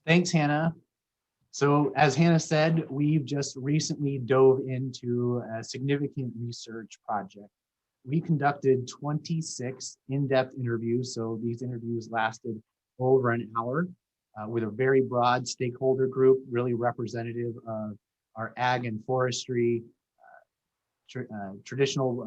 Thanks, Hannah. So as Hannah said, we've just recently dove into a significant research project. We conducted 26 in-depth interviews. So these interviews lasted over an hour with a very broad stakeholder group, really representative of our ag and forestry, traditional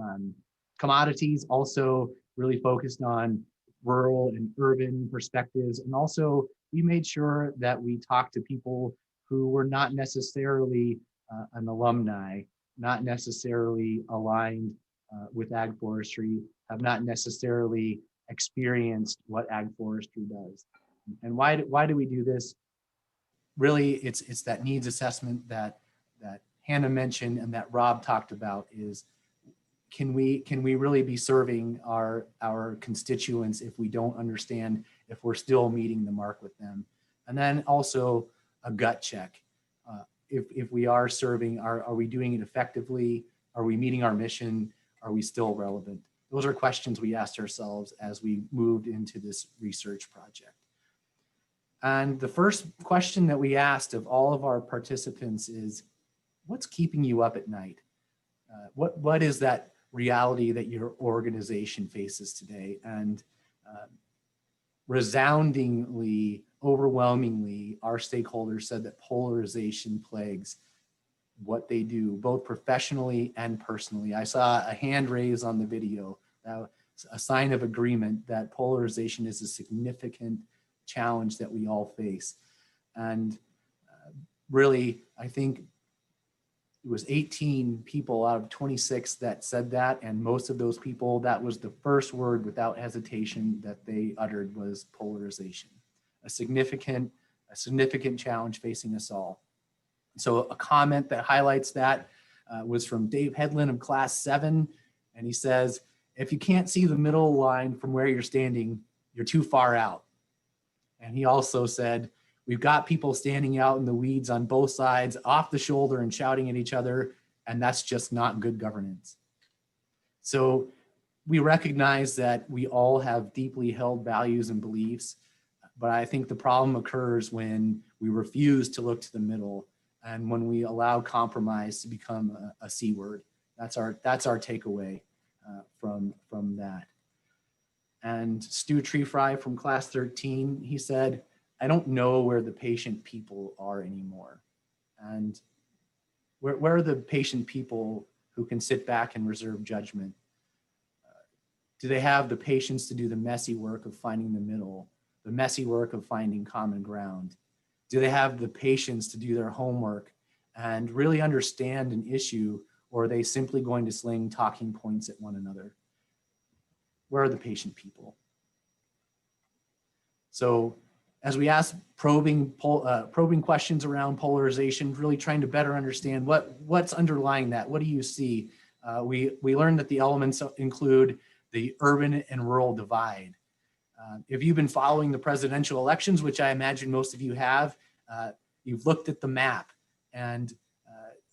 commodities, also really focused on rural and urban perspectives. And also we made sure that we talked to people who were not necessarily an alumni, not necessarily aligned with ag forestry, have not necessarily experienced what ag forestry does. And why do we do this? Really, it's that needs assessment that Hannah mentioned and that Rob talked about is, can we really be serving our constituents if we don't understand if we're still meeting the mark with them? And then also a gut check. If we are serving, are we doing it effectively? Are we meeting our mission? Are we still relevant? Those are questions we asked ourselves as we moved into this research project. And the first question that we asked of all of our participants is, what's keeping you up at night? What is that reality that your organization faces today? And resoundingly, overwhelmingly, our stakeholders said that polarization plagues what they do, both professionally and personally. I saw a hand raised on the video, a sign of agreement that polarization is a significant challenge that we all face. And really, I think it was 18 people out of 26 that said that, and most of those people, that was the first word without hesitation that they uttered was polarization, a significant challenge facing us all. So a comment that highlights that was from Dave Headland of class 7, and he says, if you can't see the middle line from where you're standing, you're too far out. And he also said, we've got people standing out in the weeds on both sides, off the shoulder and shouting at each other, and that's just not good governance. So we recognize that we all have deeply held values and beliefs, but I think the problem occurs when we refuse to look to the middle and when we allow compromise to become a C word. That's our takeaway from that. And Stu Treefry from class 13, he said, I don't know where the patient people are anymore. And where are the patient people who can sit back and reserve judgment? Do they have the patience to do the messy work of finding the middle, the messy work of finding common ground? Do they have the patience to do their homework and really understand an issue, or are they simply going to sling talking points at one another? Where are the patient people? So as we ask probing questions around polarization, really trying to better understand what's underlying that. What do you see? We learned that the elements include the urban and rural divide. If you've been following the presidential elections, which I imagine most of you have, you've looked at the map and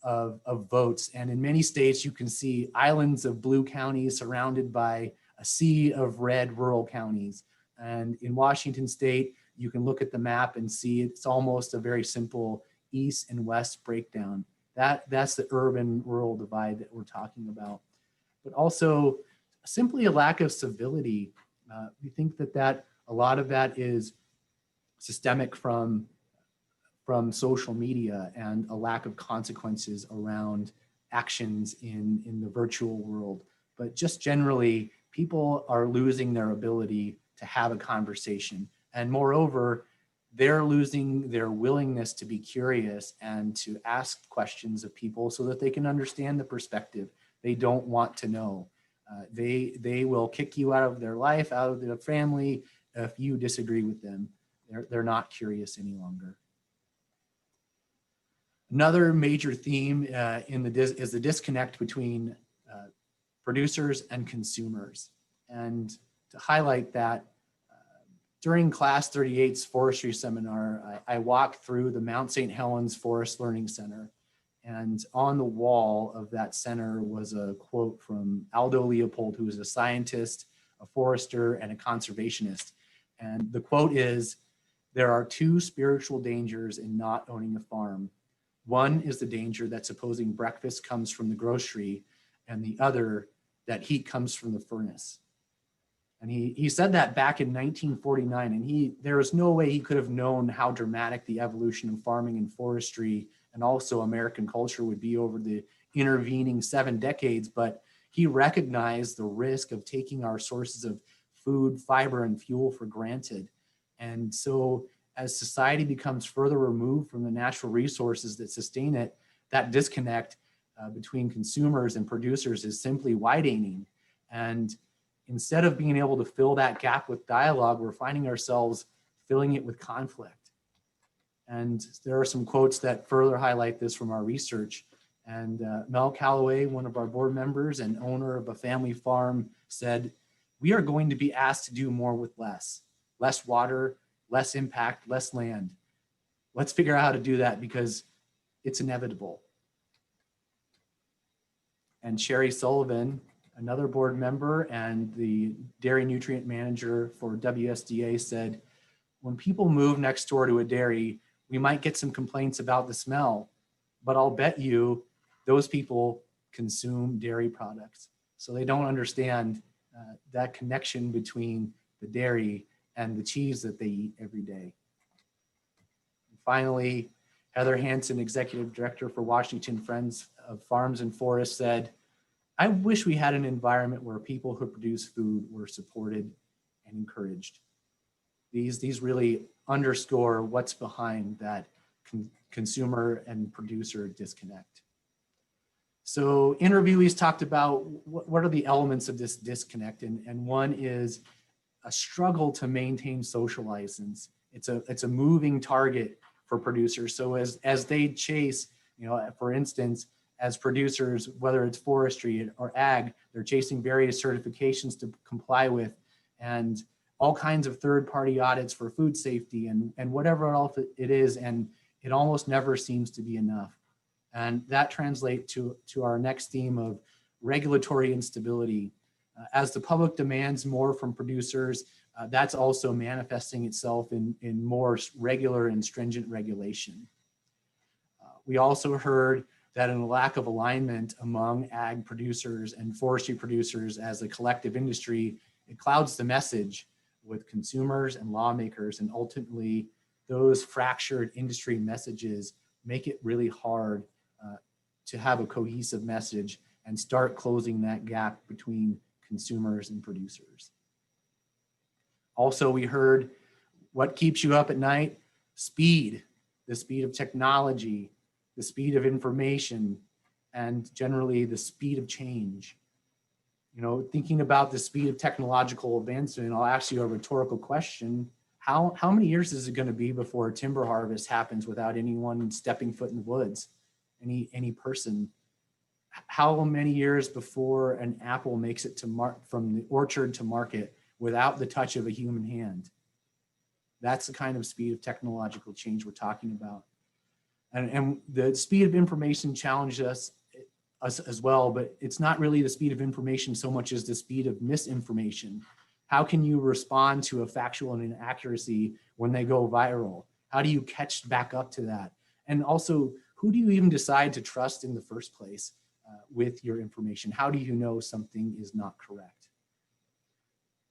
of votes. And in many states, you can see islands of blue counties surrounded by a sea of red rural counties. And in Washington state, you can look at the map and see it's almost a very simple east and west breakdown. That's the urban-rural divide that we're talking about. But also simply a lack of civility. We think that a lot of that is systemic from social media and a lack of consequences around actions in the virtual world. But just generally, people are losing their ability to have a conversation. And moreover, they're losing their willingness to be curious and to ask questions of people so that they can understand the perspective. They don't want to know. They will kick you out of their life, out of their family, if you disagree with them. They're not curious any longer. Another major theme is the disconnect between producers and consumers. And to highlight that, during class 38's forestry seminar, I walked through the Mount St. Helens Forest Learning Center. And on the wall of that center was a quote from Aldo Leopold, who is a scientist, a forester, and a conservationist. And the quote is, There are two spiritual dangers in not owning a farm. One is the danger that supposing breakfast comes from the grocery, and the other that heat comes from the furnace. And he said that back in 1949, and there was no way he could have known how dramatic the evolution of farming and forestry and also American culture would be over the intervening 7 decades, but he recognized the risk of taking our sources of food, fiber, and fuel for granted. And so as society becomes further removed from the natural resources that sustain it, that disconnect between consumers and producers is simply widening. And instead of being able to fill that gap with dialogue, we're finding ourselves filling it with conflict. And there are some quotes that further highlight this from our research. And Mel Calloway, one of our board members and owner of a family farm, said, "We are going to be asked to do more with less water, less impact, less land. Let's figure out how to do that because it's inevitable." And Sherry Sullivan, another board member and the dairy nutrient manager for WSDA, said, "When people move next door to a dairy, we might get some complaints about the smell, but I'll bet you those people consume dairy products. So they don't understand that connection between the dairy and the cheese that they eat every day." And finally, Heather Hansen, executive director for Washington Friends of Farms and Forests, said, "I wish we had an environment where people who produce food were supported and encouraged." These really underscore what's behind that consumer and producer disconnect. So interviewees talked about what are the elements of this disconnect, and one is a struggle to maintain social license. It's a moving target for producers. So as they chase, for instance, as producers, whether it's forestry or ag, they're chasing various certifications to comply with, and all kinds of third-party audits for food safety and whatever else it is, and it almost never seems to be enough. And that translates to our next theme of regulatory instability. As the public demands more from producers, that's also manifesting itself in more regular and stringent regulation. We also heard that in a lack of alignment among ag producers and forestry producers as a collective industry, it clouds the message with consumers and lawmakers, and ultimately those fractured industry messages make it really hard to have a cohesive message and start closing that gap between consumers and producers. Also, we heard what keeps you up at night? Speed, the speed of technology, the speed of information, and generally the speed of change. Thinking about the speed of technological advancement, I'll ask you a rhetorical question. How many years is it going to be before a timber harvest happens without anyone stepping foot in the woods, any person? How many years before an apple makes it from the orchard to market without the touch of a human hand? That's the kind of speed of technological change we're talking about. And the speed of information challenged us as well, but it's not really the speed of information so much as the speed of misinformation. How can you respond to a factual inaccuracy when they go viral? How do you catch back up to that? And also, who do you even decide to trust in the first place with your information? How do you know something is not correct?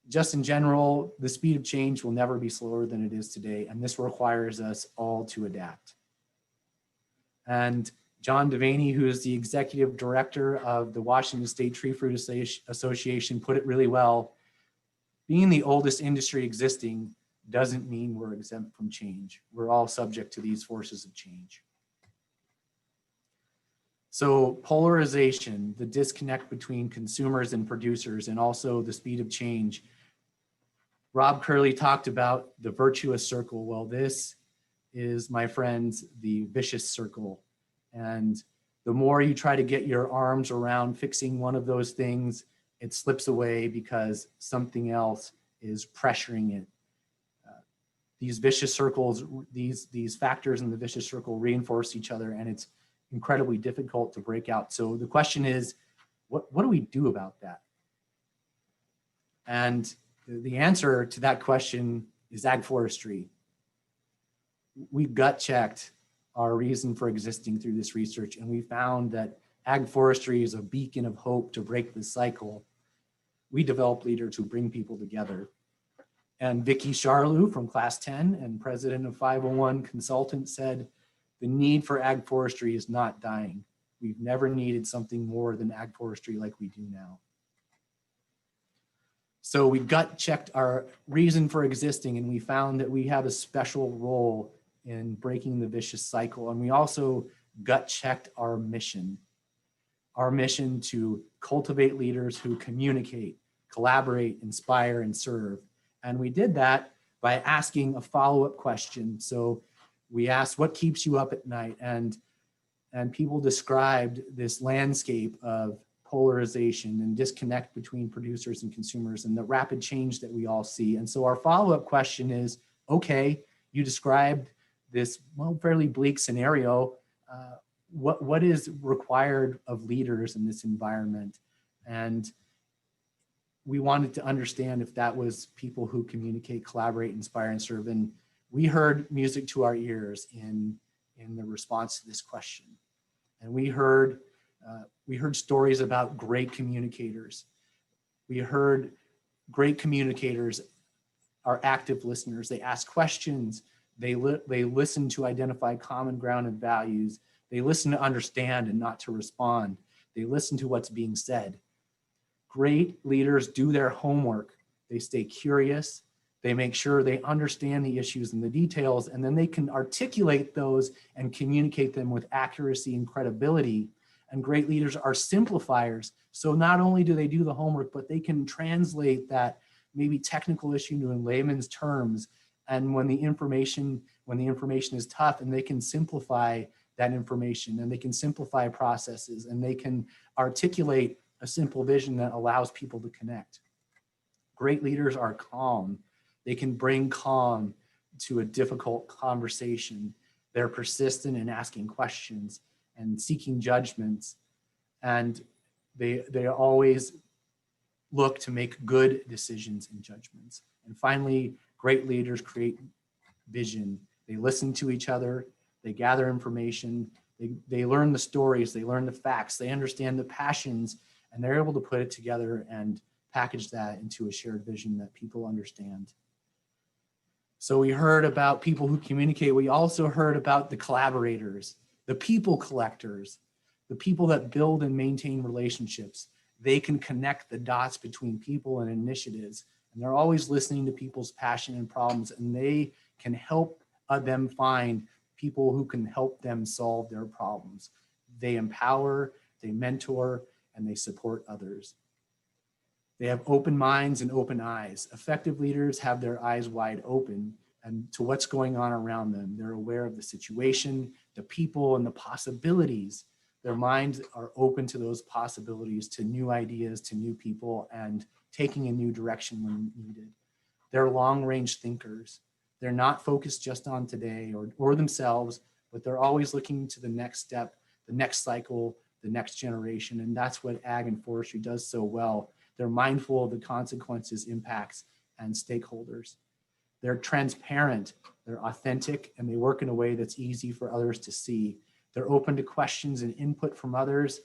Just in general, the speed of change will never be slower than it is today, and this requires us all to adapt. And John Devaney, who is the executive director of the Washington State Tree Fruit Association, put it really well. Being the oldest industry existing doesn't mean we're exempt from change. We're all subject to these forces of change. So polarization, the disconnect between consumers and producers, and also the speed of change. Rob Curley talked about the virtuous circle. Well, this is, my friends, the vicious circle. And the more you try to get your arms around fixing one of those things, it slips away because something else is pressuring it. These vicious circles, these factors in the vicious circle reinforce each other, and it's incredibly difficult to break out. So the question is, what do we do about that? And the answer to that question is ag forestry. we gut checked our reason for existing through this research, and we found that ag forestry is a beacon of hope to break the cycle. We develop leaders who bring people together. And Vicki Charlou from class 10 and president of 501 Consultant said, the need for ag forestry is not dying. We've never needed something more than ag forestry like we do now. So we gut checked our reason for existing, and we found that we have a special role in breaking the vicious cycle. And we also gut checked our mission to cultivate leaders who communicate, collaborate, inspire, and serve. And we did that by asking a follow-up question. So we asked, what keeps you up at night? And people described this landscape of polarization and disconnect between producers and consumers and the rapid change that we all see. And so our follow-up question is, okay, you described this fairly bleak scenario. What is required of leaders in this environment? And we wanted to understand if that was people who communicate, collaborate, inspire, and serve. And we heard music to our ears in the response to this question. And we heard stories about great communicators. We heard great communicators are active listeners. They ask questions. They listen to identify common ground and values. They listen to understand and not to respond. They listen to what's being said. Great leaders do their homework. They stay curious. They make sure they understand the issues and the details, and then they can articulate those and communicate them with accuracy and credibility. And great leaders are simplifiers. So not only do they do the homework, but they can translate that maybe technical issue into in layman's terms. And when the information is tough, and they can simplify that information, and they can simplify processes, and they can articulate a simple vision that allows people to connect. Great leaders are calm. They can bring calm to a difficult conversation. They're persistent in asking questions and seeking judgments. And they always look to make good decisions and judgments. And finally, great leaders create vision. They listen to each other. They gather information. They learn the stories. They learn the facts. They understand the passions, and they're able to put it together and package that into a shared vision that people understand. So we heard about people who communicate. We also heard about the collaborators, the people collectors, the people that build and maintain relationships. They can connect the dots between people and initiatives, and they're always listening to people's passion and problems, and they can help them find people who can help them solve their problems. They empower, they mentor, and they support others. They have open minds and open eyes. Effective leaders have their eyes wide open and to what's going on around them. They're aware of the situation, the people, and the possibilities. Their minds are open to those possibilities, to new ideas, to new people, and taking a new direction when needed. They're long-range thinkers. They're not focused just on today or themselves, but they're always looking to the next step, the next cycle, the next generation. And that's what ag and forestry does so well. They're mindful of the consequences, impacts, and stakeholders. They're transparent, they're authentic, and they work in a way that's easy for others to see. They're open to questions and input from others.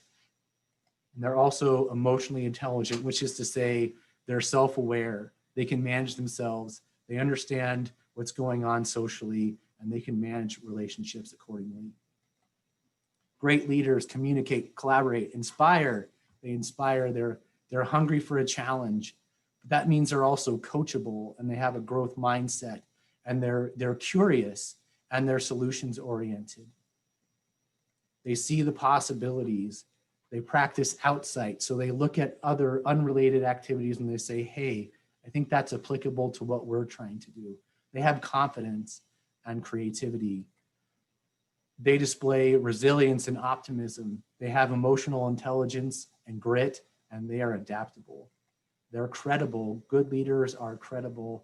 And they're also emotionally intelligent, which is to say they're self-aware. They can manage themselves. They understand what's going on socially, and they can manage relationships accordingly. Great leaders communicate, collaborate, inspire. They inspire, they're hungry for a challenge. But that means they're also coachable, and they have a growth mindset, and they're curious, and they're solutions oriented. They see the possibilities. They practice outsight. So they look at other unrelated activities and they say, hey, I think that's applicable to what we're trying to do. They have confidence and creativity. They display resilience and optimism. They have emotional intelligence and grit, and they are adaptable. They're credible. Good leaders are credible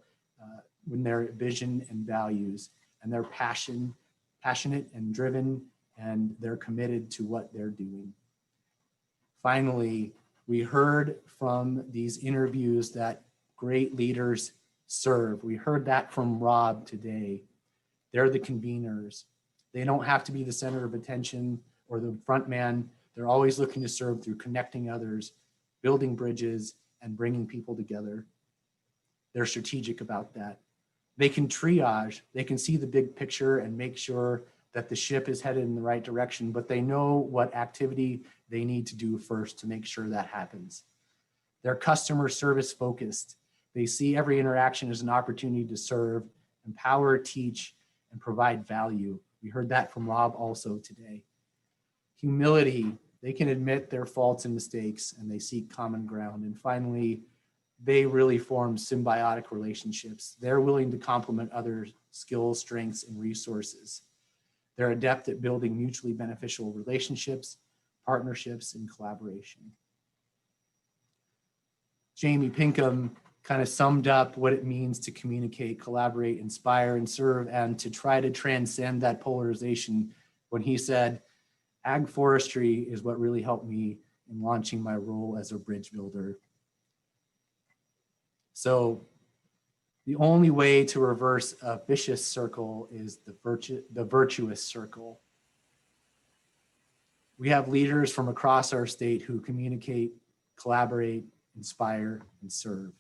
when their vision and values, and they're passionate and driven, and they're committed to what they're doing. Finally, we heard from these interviews that great leaders serve. We heard that from Rob today. They're the conveners. They don't have to be the center of attention or the front man. They're always looking to serve through connecting others, building bridges, and bringing people together. They're strategic about that. They can triage, they can see the big picture and make sure that the ship is headed in the right direction, but they know what activity they need to do first to make sure that happens. They're customer service focused. They see every interaction as an opportunity to serve, empower, teach, and provide value. We heard that from Rob also today. Humility, they can admit their faults and mistakes, and they seek common ground. And finally, they really form symbiotic relationships. They're willing to complement others' skills, strengths, and resources. They're adept at building mutually beneficial relationships, partnerships, and collaboration. Jamie Pinkham kind of summed up what it means to communicate, collaborate, inspire, and serve, and to try to transcend that polarization when he said, ag forestry is what really helped me in launching my role as a bridge builder. So the only way to reverse a vicious circle is the virtuous circle. We have leaders from across our state who communicate, collaborate, inspire, and serve.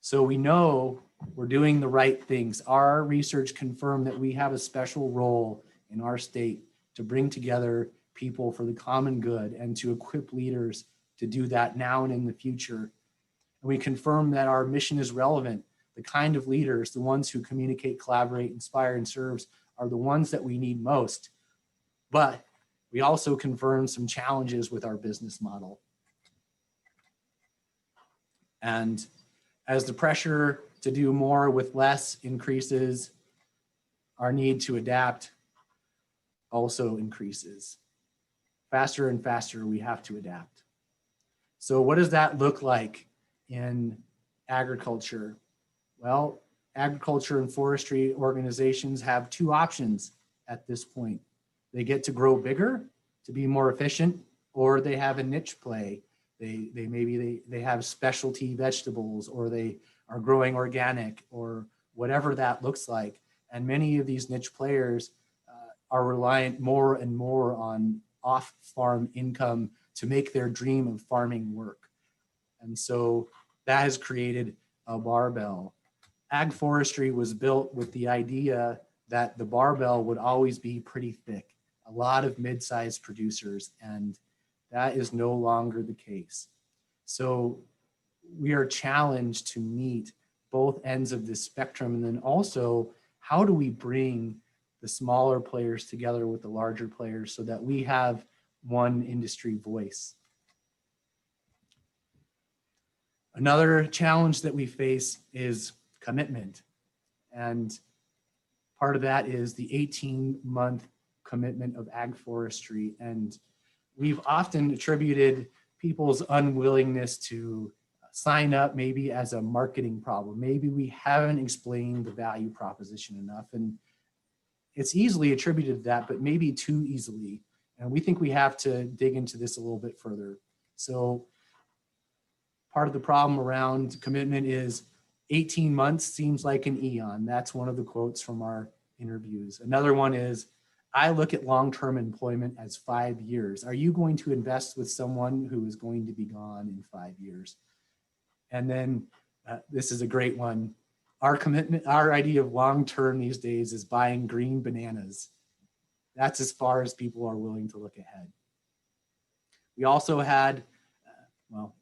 So we know we're doing the right things. Our research confirmed that we have a special role in our state to bring together people for the common good and to equip leaders to do that now and in the future. And we confirm that our mission is relevant. The kind of leaders, the ones who communicate, collaborate, inspire, and serve, are the ones that we need most. But we also confirm some challenges with our business model. And as the pressure to do more with less increases, our need to adapt also increases. Faster and faster, we have to adapt. So what does that look like in agriculture? Well, agriculture and forestry organizations have two options at this point. They get to grow bigger to be more efficient, or they have a niche play. Maybe they have specialty vegetables, or they are growing organic, or whatever that looks like. And many of these niche players are reliant more and more on off-farm income to make their dream of farming work. And so that has created a barbell. Ag forestry was built with the idea that the barbell would always be pretty thick, a lot of mid-sized producers, and that is no longer the case. So we are challenged to meet both ends of this spectrum. And then also, how do we bring the smaller players together with the larger players so that we have one industry voice? Another challenge that we face is commitment. And part of that is the 18-month commitment of ag forestry. And we've often attributed people's unwillingness to sign up maybe as a marketing problem. Maybe we haven't explained the value proposition enough. And it's easily attributed to that, but maybe too easily. And we think we have to dig into this a little bit further. So part of the problem around commitment is 18 months seems like an eon. That's one of the quotes from our interviews. Another one is, I look at long-term employment as 5 years. Are you going to invest with someone who is going to be gone in 5 years? And then this is a great one. Our commitment, our idea of long-term these days is buying green bananas. That's as far as people are willing to look ahead. We also had, well,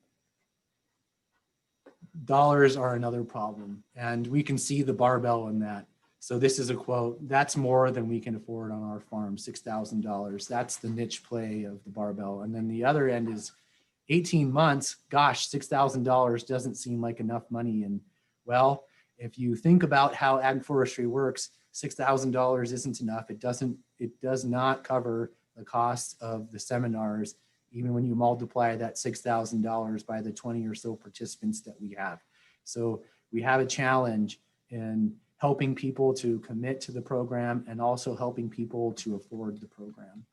dollars are another problem, and we can see the barbell in that. So this is a quote, that's more than we can afford on our farm, $6,000. That's the niche play of the barbell. And then the other end is 18 months, gosh, $6,000 doesn't seem like enough money. And well, if you think about how ag forestry works, $6,000 isn't enough. It does not cover the cost of the seminars, even when you multiply that $6,000 by the 20 or so participants that we have. So we have a challenge in helping people to commit to the program and also helping people to afford the program.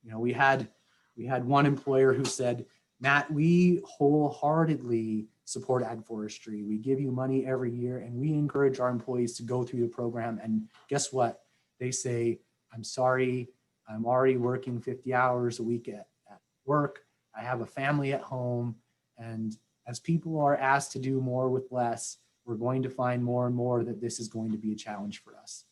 You know, we had one employer who said, Matt, we wholeheartedly support ag forestry. We give you money every year, and we encourage our employees to go through the program. And guess what? They say, I'm sorry, I'm already working 50 hours a week at work. I have a family at home. And as people are asked to do more with less, we're going to find more and more that this is going to be a challenge for us.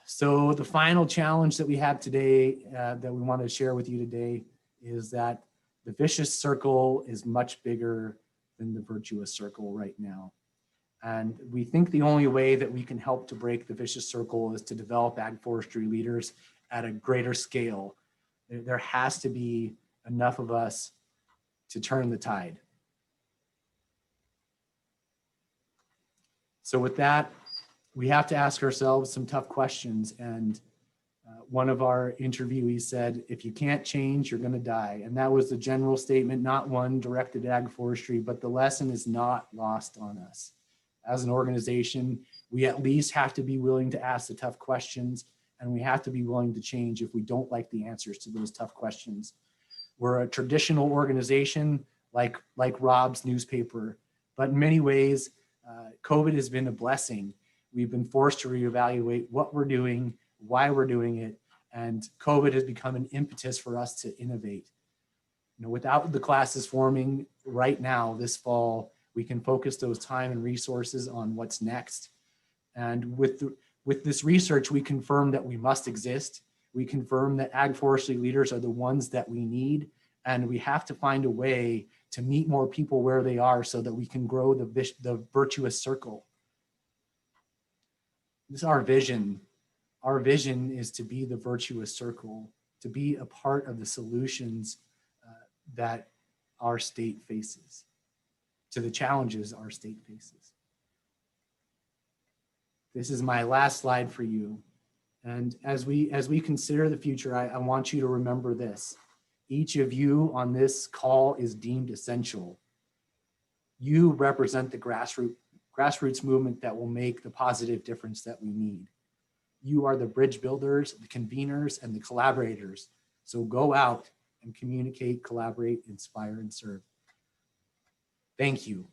So the final challenge that we have today, that we want to share with you today, is that the vicious circle is much bigger than the virtuous circle right now. And we think the only way that we can help to break the vicious circle is to develop ag forestry leaders at a greater scale. There has to be enough of us to turn the tide. So with that, we have to ask ourselves some tough questions. And one of our interviewees said, if you can't change, you're going to die. And that was the general statement, not one directed at ag forestry, but the lesson is not lost on us. As an organization, we at least have to be willing to ask the tough questions, and we have to be willing to change if we don't like the answers to those tough questions. We're a traditional organization like Rob's newspaper, but in many ways, COVID has been a blessing. We've been forced to reevaluate what we're doing, why we're doing it, and COVID has become an impetus for us to innovate. You know, without the classes forming right now this fall, we can focus those time and resources on what's next. And with this research, we confirm that we must exist. We confirm that ag forestry leaders are the ones that we need, and we have to find a way to meet more people where they are so that we can grow the virtuous circle. This is our vision. Our vision is to be the virtuous circle, to be a part of the solutions that our state faces, to the challenges our state faces. This is my last slide for you. And as we consider the future, I want you to remember this. Each of you on this call is deemed essential. You represent the grassroots movement that will make the positive difference that we need. You are the bridge builders, the conveners, and the collaborators. So go out and communicate, collaborate, inspire, and serve. Thank you.